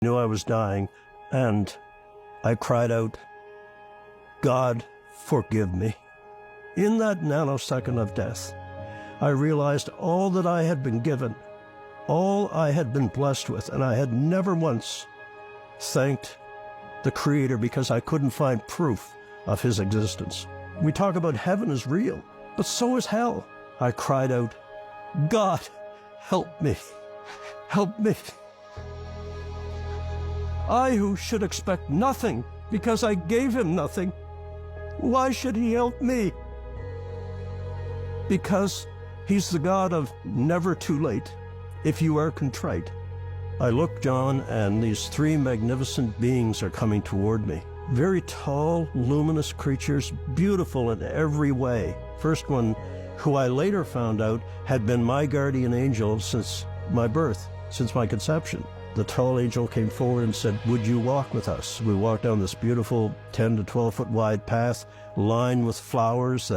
knew I was dying, and I cried out, "God, forgive me." In that nanosecond of death, I realized all that I had been given, all I had been blessed with, and I had never once thanked the Creator because I couldn't find proof of His existence. We talk about heaven is real, but so is hell. I cried out, "God, help me, help me." I who should expect nothing because I gave Him nothing, why should He help me? Because He's the God of never too late, if you are contrite. I look, John, and these three magnificent beings are coming toward me. Very tall, luminous creatures, beautiful in every way. First one, who I later found out had been my guardian angel since my birth, since my conception. The tall angel came forward and said, "Would you walk with us?" We walked down this beautiful 10 to 12 foot wide path lined with flowers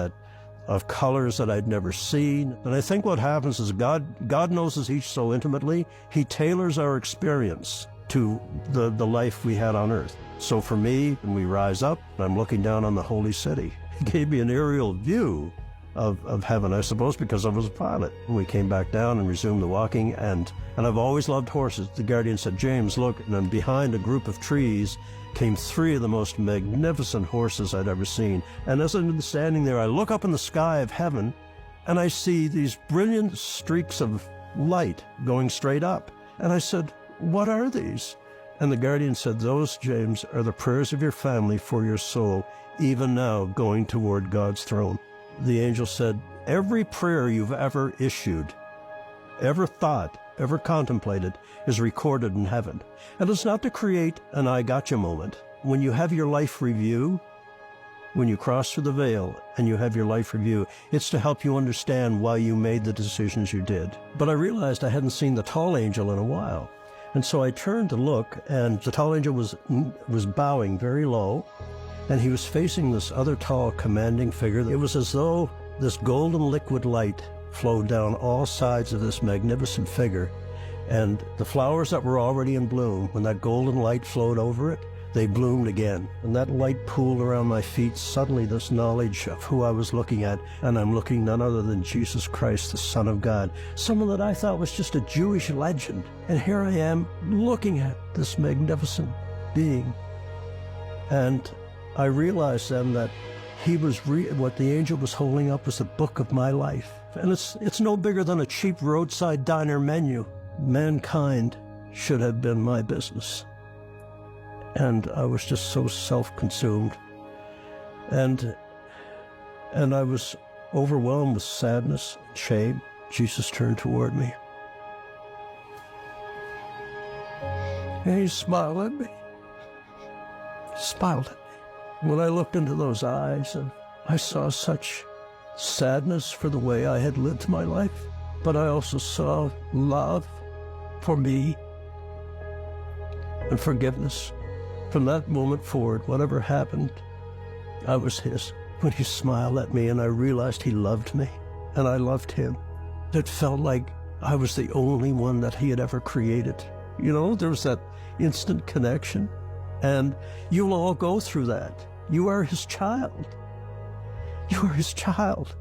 of colors that I'd never seen. And I think what happens is God knows us each so intimately, He tailors our experience to the life we had on earth. So for me, when we rise up, I'm looking down on the holy city. He gave me an aerial view of heaven, I suppose, because I was a pilot. We came back down and resumed the walking, and I've always loved horses. The guardian said, "James, look," and then behind a group of trees came three of the most magnificent horses I'd ever seen. And as I'm standing there, I look up in the sky of heaven, and I see these brilliant streaks of light going straight up. And I said, "What are these?" And the guardian said, "Those, James, are the prayers of your family for your soul, even now going toward God's throne." The angel said, "Every prayer you've ever issued, ever thought, ever contemplated, is recorded in heaven." And it's not to create an I gotcha moment. When you have your life review, when you cross through the veil and you have your life review, it's to help you understand why you made the decisions you did. But I realized I hadn't seen the tall angel in a while. And so I turned to look, and the tall angel was bowing very low, and he was facing this other tall, commanding figure. It was as though this golden liquid light flowed down all sides of this magnificent figure, and the flowers that were already in bloom, when that golden light flowed over it, they bloomed again. And that light pooled around my feet. Suddenly this knowledge of who I was looking at, and I'm looking none other than Jesus Christ, the Son of God, someone that I thought was just a Jewish legend. And here I am looking at this magnificent being. And I realized then that he was what the angel was holding up was the book of my life. And it's no bigger than a cheap roadside diner menu. Mankind should have been my business. And I was just so self-consumed. And I was overwhelmed with sadness and shame. Jesus turned toward me. And he smiled at me. Smiled at me. When I looked into those eyes, and I saw such sadness for the way I had lived my life, but I also saw love for me and forgiveness. From that moment forward, whatever happened, I was his. When he smiled at me and I realized he loved me and I loved him, it felt like I was the only one that he had ever created. You know, there was that instant connection, and you'll all go through that. You are his child. You are his child.